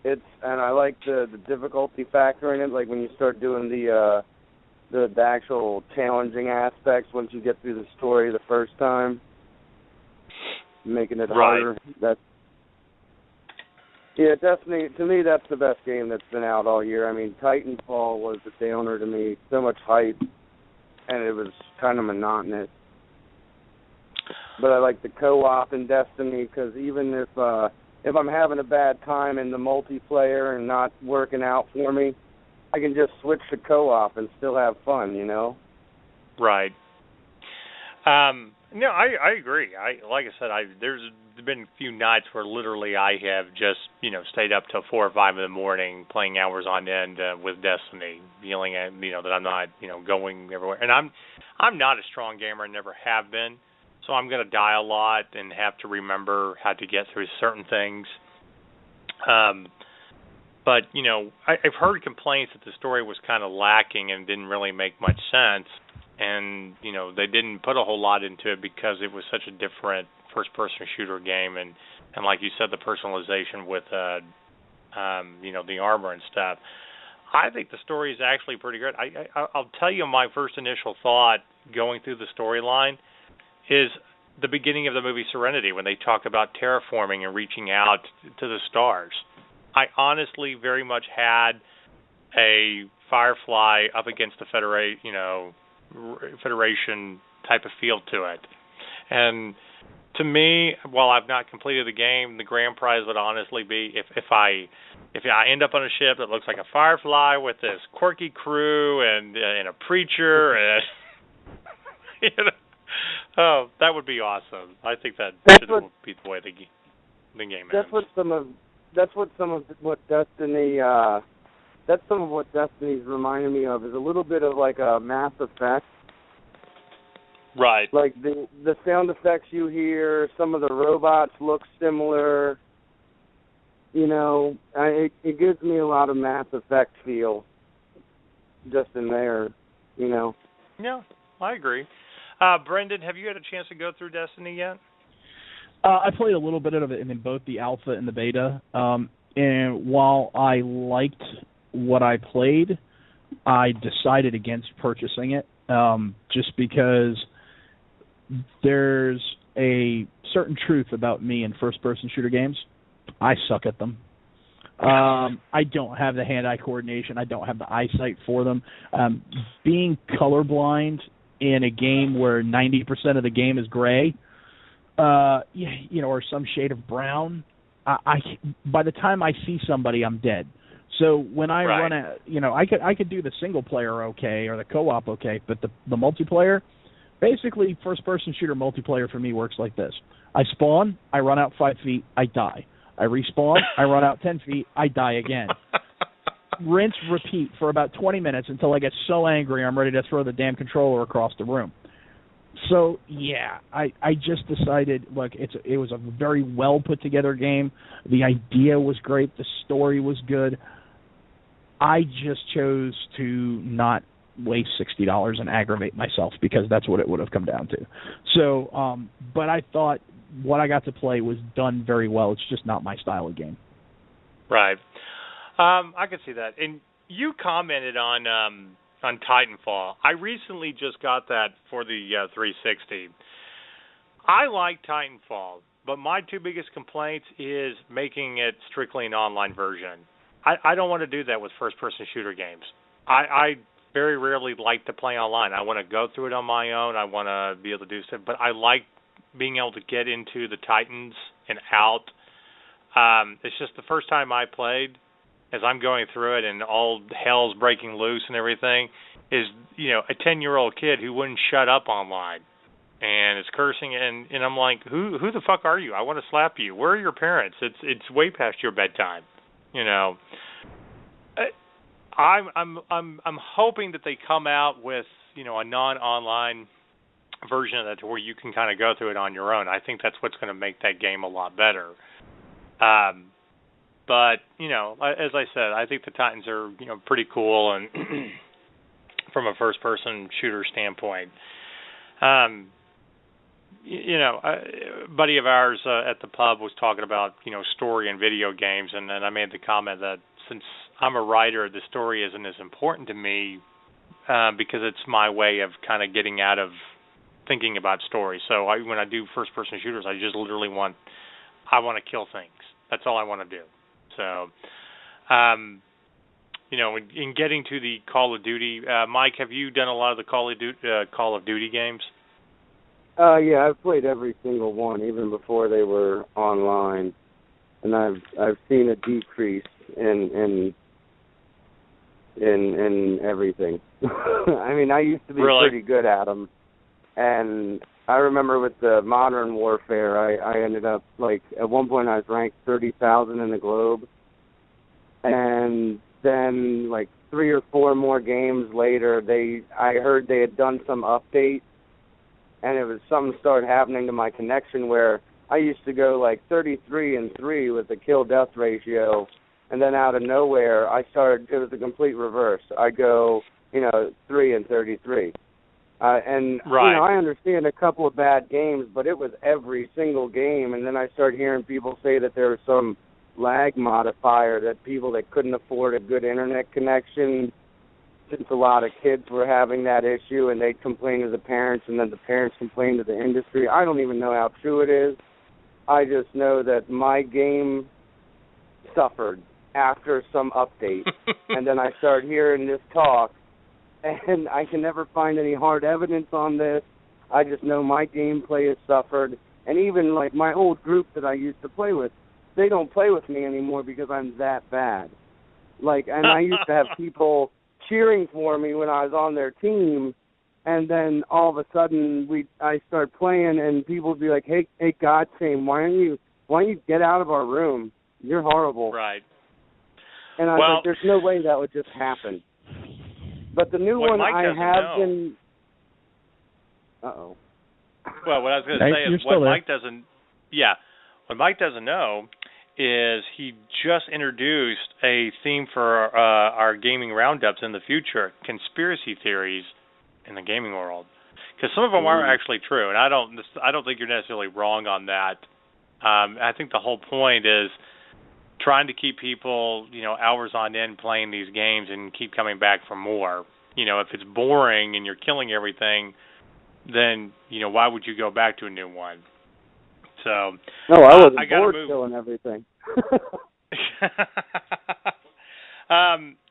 And I like the difficulty factor in it. Like when you start doing the actual challenging aspects once you get through the story the first time, making it harder. Destiny, to me, that's the best game that's been out all year. I mean, Titanfall was a downer to me. So much hype, and it was kind of monotonous. But I like the co-op in Destiny, because even if I'm having a bad time in the multiplayer and not working out for me, I can just switch to co-op and still have fun, Right. No, I agree. Like I said, there's been a few nights where literally I have just, stayed up till 4 or 5 in the morning playing hours on end with Destiny, feeling that I'm not, going everywhere. And I'm not a strong gamer and never have been, so I'm going to die a lot and have to remember how to get through certain things. But, I've heard complaints that the story was kind of lacking and didn't really make much sense. And, they didn't put a whole lot into it because it was such a different first-person shooter game. And like you said, the personalization with, the armor and stuff. I think the story is actually pretty good. I'll tell you my first initial thought going through the storyline is the beginning of the movie Serenity, when they talk about terraforming and reaching out to the stars. I honestly very much had a Firefly up against the Federation type of feel to it. And to me, while I've not completed the game, the grand prize would honestly be if I end up on a ship that looks like a Firefly with this quirky crew and a preacher and oh, that would be awesome. I think that should be the way the game ends. That's some of what Destiny's reminding me of, is a little bit of like a Mass Effect. Right. Like the sound effects you hear, some of the robots look similar. It gives me a lot of Mass Effect feel just in there, Yeah, I agree. Brendan, have you had a chance to go through Destiny yet? I played a little bit of it in both the alpha and the beta. And while I liked what I played, I decided against purchasing it just because there's a certain truth about me in first-person shooter games. I suck at them. I don't have the hand-eye coordination. I don't have the eyesight for them. Being colorblind in a game where 90% of the game is gray, or some shade of brown, by the time I see somebody, I'm dead. So when I run I could do the single player okay or the co-op okay, but the multiplayer, basically first-person shooter multiplayer for me works like this. I spawn, I run out 5 feet, I die. I respawn, I run out 10 feet, I die again. Rinse, repeat for about 20 minutes until I get so angry I'm ready to throw the damn controller across the room. So, yeah, I just decided, look, it was a very well put together game. The idea was great. The story was good. I just chose to not waste $60 and aggravate myself because that's what it would have come down to. So, but I thought what I got to play was done very well. It's just not my style of game. Right. I can see that. And you commented on Titanfall. I recently just got that for the 360. I like Titanfall, but my two biggest complaints is making it strictly an online version. I don't want to do that with first-person shooter games. I very rarely like to play online. I want to go through it on my own. I want to be able to do stuff, but I like being able to get into the Titans and out. It's just the first time I played, as I'm going through it and all hell's breaking loose and everything, is, a 10-year-old kid who wouldn't shut up online and is cursing, and I'm like, who the fuck are you? I want to slap you. Where are your parents? It's way past your bedtime. I'm hoping that they come out with, a non-online version of that to where you can kind of go through it on your own. I think that's what's going to make that game a lot better. But, as I said, I think the Titans are, pretty cool and from a first-person shooter standpoint. A buddy of ours at the pub was talking about, story in video games, and then I made the comment that since I'm a writer, the story isn't as important to me because it's my way of kind of getting out of thinking about stories. So when I do first-person shooters, I just literally want to kill things. That's all I want to do. So, in getting to the Call of Duty, Mike, have you done a lot of the Call of Duty games? Yeah, I've played every single one, even before they were online, and I've seen a decrease in everything. I mean, I used to be pretty good at them, and I remember with the Modern Warfare, I ended up, at one point I was ranked 30,000 in the globe, and then, 3 or 4 more games later, I heard they had done some update, and it was something started happening to my connection where I used to go, 33-3 with the kill-death ratio, and then out of nowhere, it was a complete reverse. I go, 3-33. And right. I understand a couple of bad games, but it was every single game. And then I started hearing people say that there was some lag modifier that people that couldn't afford a good internet connection, since a lot of kids were having that issue, and they'd complain to the parents, and then the parents complained to the industry. I don't even know how true it is. I just know that my game suffered after some update, and then I started hearing this talk. And I can never find any hard evidence on this. I just know my gameplay has suffered. And even, my old group that I used to play with, they don't play with me anymore because I'm that bad. And I used to have people cheering for me when I was on their team, and then all of a sudden I start playing, and people would be like, hey, Godsame, why don't you get out of our room? You're horrible. Right. And I was like, there's no way that would just happen. But the new one I have been... Uh-oh. Well, what I was going to say is what Mike doesn't know is he just introduced a theme for our gaming roundups in the future, conspiracy theories in the gaming world. Because some of them are actually true, and I don't think you're necessarily wrong on that. I think the whole point is trying to keep people, hours on end playing these games and keep coming back for more. If it's boring and you're killing everything, then, why would you go back to a new one? So no, I wasn't bored killing everything.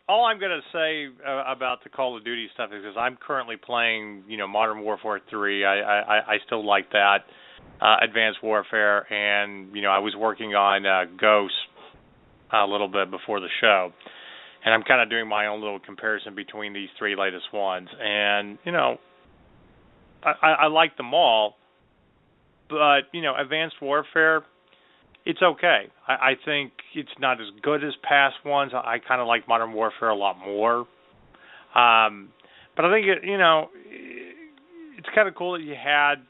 All I'm going to say about the Call of Duty stuff is because I'm currently playing, Modern Warfare 3. I still like that, Advanced Warfare, and, I was working on Ghost a little bit before the show, and I'm kind of doing my own little comparison between these 3 latest ones, and I like them all, but Advanced Warfare, it's okay. I think it's not as good as past ones. I kind of like Modern Warfare a lot more, but I think it's kind of cool that you had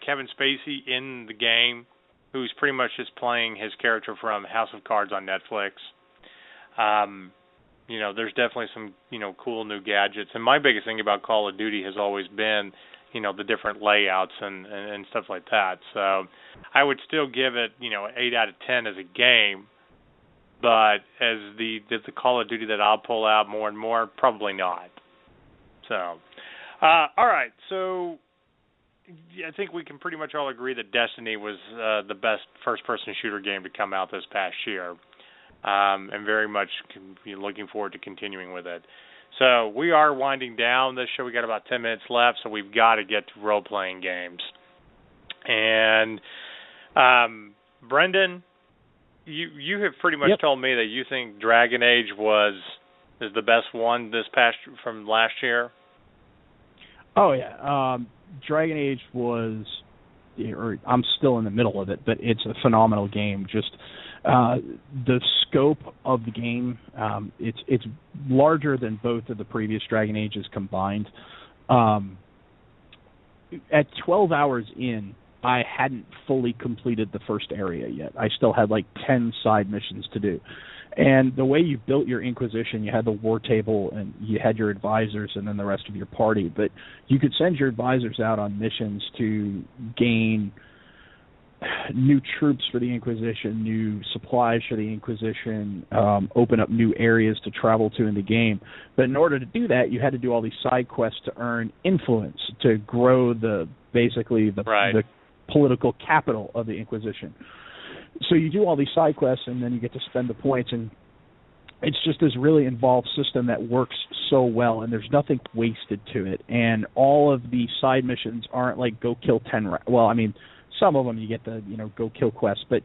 Kevin Spacey in the game, who's pretty much just playing his character from House of Cards on Netflix. There's definitely some, cool new gadgets. And my biggest thing about Call of Duty has always been, the different layouts and stuff like that. So I would still give it, 8 out of 10 as a game. But as the Call of Duty that I'll pull out more and more, probably not. So, all right. So I think we can pretty much all agree that Destiny was the best first-person shooter game to come out this past year, and very much looking forward to continuing with it. So we are winding down this show. We got about 10 minutes left, so we've got to get to role-playing games. And Brendan, you have pretty much told me that you think Dragon Age is the best one from last year. Oh yeah, Dragon Age was. Or I'm still in the middle of it, but it's a phenomenal game. Just the scope of the game, it's larger than both of the previous Dragon Ages combined. At 12 hours in, I hadn't fully completed the first area yet. I still had like 10 side missions to do. And the way you built your Inquisition, you had the war table and you had your advisors and then the rest of your party. But you could send your advisors out on missions to gain new troops for the Inquisition, new supplies for the Inquisition, open up new areas to travel to in the game. But in order to do that, you had to do all these side quests to earn influence, to grow the political capital of the Inquisition. So you do all these side quests, and then you get to spend the points, and it's just this really involved system that works so well, and there's nothing wasted to it. And all of the side missions aren't like go kill 10 well, I mean, some of them you get the, go kill quests, but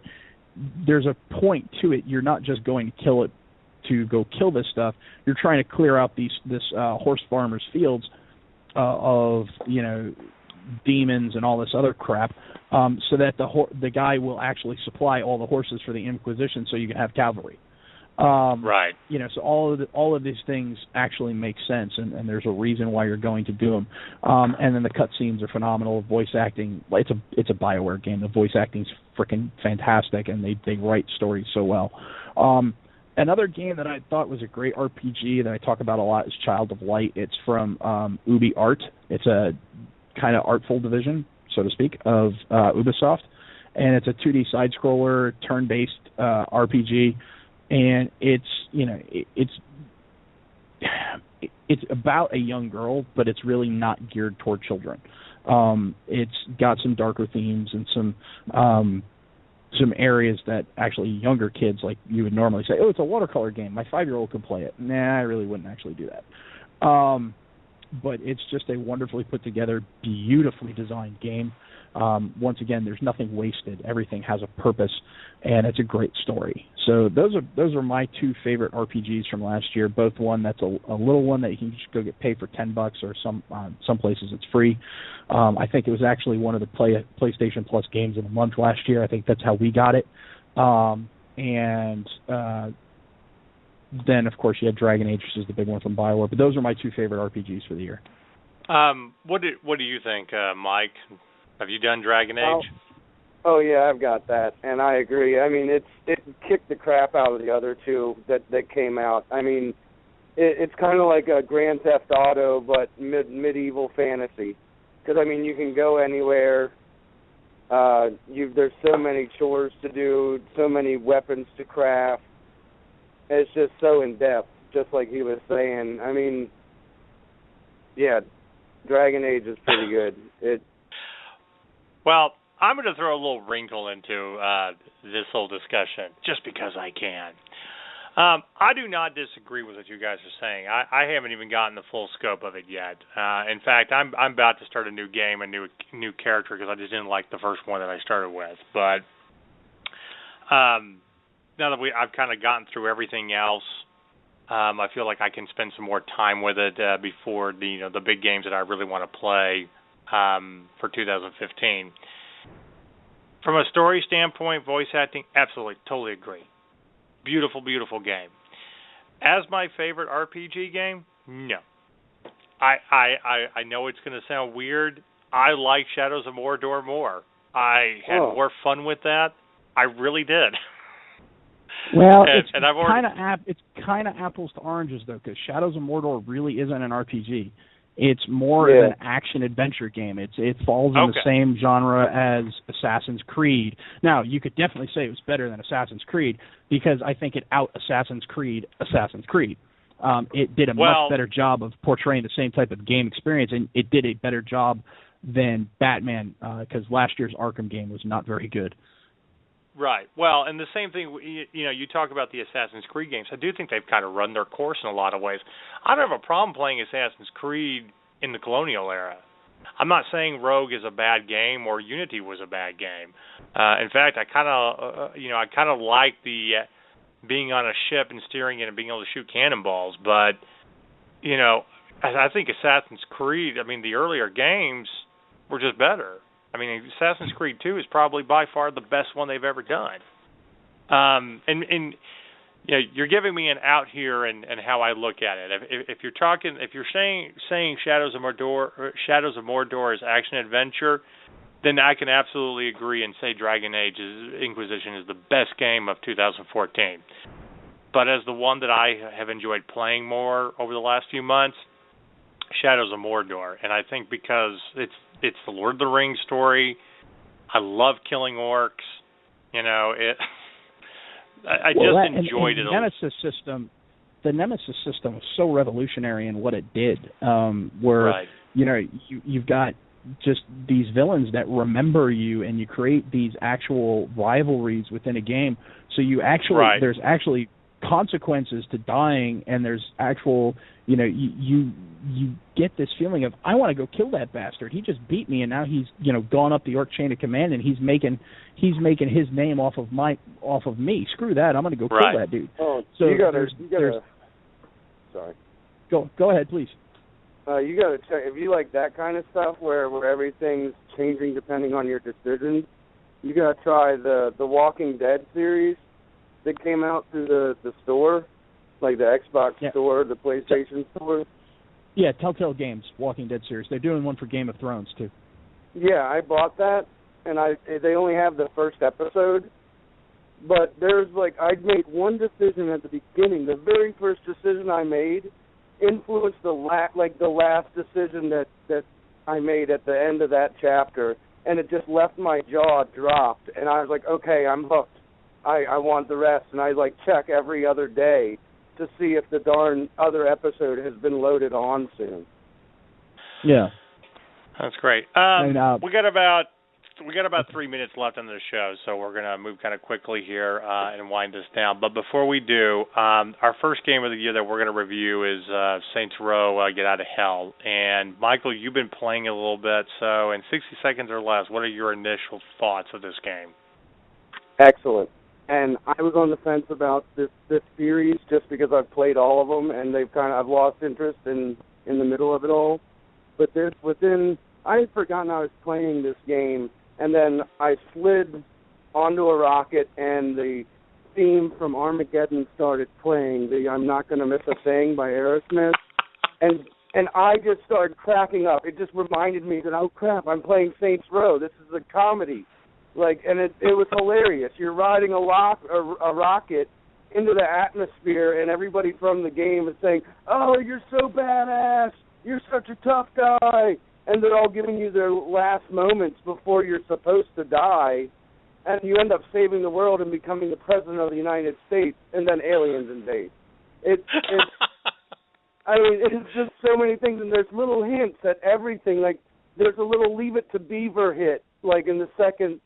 there's a point to it. You're not just going to kill it to go kill this stuff. You're trying to clear out this horse farmer's fields of, demons and all this other crap, so that the guy will actually supply all the horses for the Inquisition, so you can have cavalry. Right. So all of these things actually make sense, and there's a reason why you're going to do them. And then the cutscenes are phenomenal. Voice acting, it's a BioWare game. The voice acting's freaking fantastic, and they write stories so well. Another game that I thought was a great RPG that I talk about a lot is Child of Light. It's from Ubi Art. It's a kind of artful division, so to speak, of Ubisoft, and it's a 2D side-scroller, turn-based RPG, and it's about a young girl, but it's really not geared toward children. It's got some darker themes and some areas that actually younger kids, like you would normally say, oh, it's a watercolor game, my 5-year-old could play it. Nah, I really wouldn't actually do that. But it's just a wonderfully put together, beautifully designed game. Once again, there's nothing wasted. Everything has a purpose, and it's a great story. So those are my two favorite RPGs from last year. Both one that's a little one that you can just go get paid for $10, or some places it's free. I think it was actually one of the PlayStation Plus games of the month last year. I think that's how we got it. Then, of course, you had Dragon Age, which is the big one from BioWare. But those are my two favorite RPGs for the year. What do you think, Mike? Have you done Dragon Age? Oh yeah, I've got that, and I agree. I mean, it kicked the crap out of the other two that came out. I mean, it's kind of like a Grand Theft Auto, but medieval fantasy. Because I mean, you can go anywhere. There's so many chores to do, so many weapons to craft. It's just so in depth, just like he was saying. I mean, yeah, Dragon Age is pretty good. Well, I'm going to throw a little wrinkle into this whole discussion, just because I can. I do not disagree with what you guys are saying. I haven't even gotten the full scope of it yet. In fact, I'm about to start a new game, a new character, because I just didn't like the first one that I started with. But now that I've kind of gotten through everything else, I feel like I can spend some more time with it before the big games that I really want to play for 2015. From a story standpoint, voice acting, absolutely, totally agree. Beautiful, beautiful game. As my favorite RPG game, no. I know it's going to sound weird. I like Shadows of Mordor more. I had more fun with that. I really did. Well, it's kind of apples to oranges, though, because Shadows of Mordor really isn't an RPG. It's more of an action-adventure game. It falls in the same genre as Assassin's Creed. Now, you could definitely say it was better than Assassin's Creed, because I think it out-Assassin's Creed Assassin's Creed. It did a much better job of portraying the same type of game experience, and it did a better job than Batman, because last year's Arkham game was not very good. Right. Well, and the same thing, you talk about the Assassin's Creed games. I do think they've kind of run their course in a lot of ways. I don't have a problem playing Assassin's Creed in the colonial era. I'm not saying Rogue is a bad game or Unity was a bad game. In fact, I kind of like the being on a ship and steering it and being able to shoot cannonballs. But, I think Assassin's Creed, the earlier games were just better. Assassin's Creed 2 is probably by far the best one they've ever done. You're giving me an out here and how I look at it. If you're saying Shadows of Mordor is action adventure, then I can absolutely agree and say Dragon Age Inquisition is the best game of 2014. But as the one that I have enjoyed playing more over the last few months, Shadows of Mordor, and I think because it's the Lord of the Rings story. I love killing orcs. I just enjoyed it. The Nemesis system was so revolutionary in what it did. Where you've got just these villains that remember you, and you create these actual rivalries within a game. So there's actually consequences to dying, and there's actual, you get this feeling of, I want to go kill that bastard. He just beat me, and now he's gone up the orc chain of command, and he's making his name off of me. Screw that. I'm going to go kill that dude. Oh, so you gotta sorry. Go ahead, please. You gotta check if you like that kind of stuff where everything's changing depending on your decisions. You gotta try the Walking Dead series that came out through the store, like the Xbox store, the PlayStation store. Yeah, Telltale Games, Walking Dead series. They're doing one for Game of Thrones, too. Yeah, I bought that, and they only have the first episode. But I'd made one decision at the beginning. The very first decision I made influenced the last decision that I made at the end of that chapter, and it just left my jaw dropped. And I was like, okay, I'm hooked. I want the rest, and I check every other day to see if the darn other episode has been loaded on soon. Yeah, that's great. We got about 3 minutes left on the show, so we're gonna move kind of quickly here and wind this down. But before we do, our first game of the year that we're gonna review is Saints Row: Get Out of Hell. And Michael, you've been playing it a little bit, so in 60 seconds or less, what are your initial thoughts of this game? Excellent. And I was on the fence about this series just because I've played all of them, and I've lost interest in the middle of it all. But I had forgotten I was playing this game, and then I slid onto a rocket, and the theme from Armageddon started playing, the "I'm Not Gonna Miss a Thing" by Aerosmith, and I just started cracking up. It just reminded me that, oh crap, I'm playing Saints Row. This is a comedy. And it was hilarious. You're riding a rocket into the atmosphere, and everybody from the game is saying, "Oh, you're so badass! You're such a tough guy!" And they're all giving you their last moments before you're supposed to die, and you end up saving the world and becoming the president of the United States, and then aliens invade. It's just so many things, and there's little hints at everything. There's a little Leave It to Beaver hit, in the second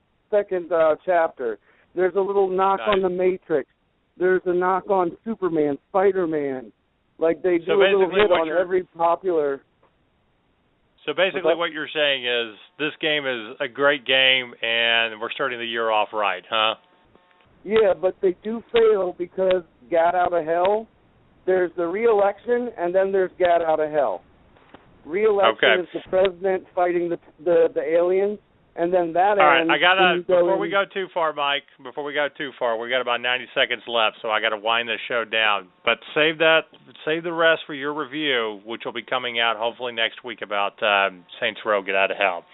chapter. There's a little knock on the Matrix. There's a knock on Superman, Spider-Man. They do a little hit on every popular. So basically what you're saying is this game is a great game, and we're starting the year off right, huh? Yeah, but they do fail because Gat Out of Hell, there's the re-election, and then there's Gat Out of Hell. Re-election is the president fighting the aliens. And then that all right, before we go too far, Mike, we got about 90 seconds left, so I got to wind this show down. But save the rest for your review, which will be coming out hopefully next week about Saints Row: Get Out of Hell.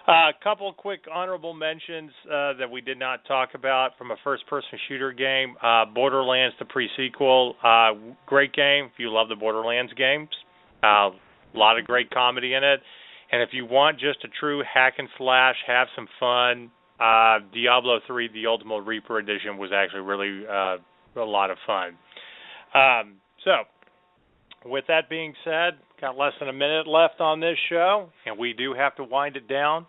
A couple of quick honorable mentions that we did not talk about from a first-person shooter game. Borderlands, the pre-sequel, great game if you love the Borderlands games. A lot of great comedy in it. And if you want just a true hack and slash, have some fun, Diablo 3, the Ultimate Reaper Edition was actually really a lot of fun. So, with that being said, got less than a minute left on this show, and we do have to wind it down.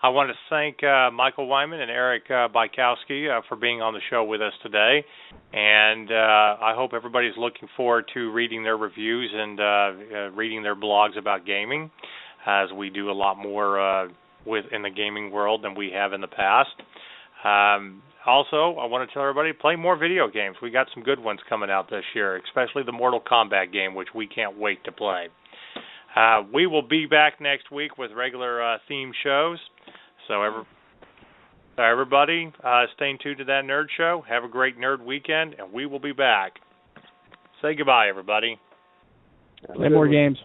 I want to thank Michael Wyman and Eric Bykowski for being on the show with us today. And I hope everybody's looking forward to reading their reviews and reading their blogs about gaming, as we do a lot more in the gaming world than we have in the past. Also, I want to tell everybody, play more video games. We got some good ones coming out this year, especially the Mortal Kombat game, which we can't wait to play. We will be back next week with regular theme shows. So everybody, stay tuned to That Nerd Show. Have a great nerd weekend, and we will be back. Say goodbye, everybody. Play more games.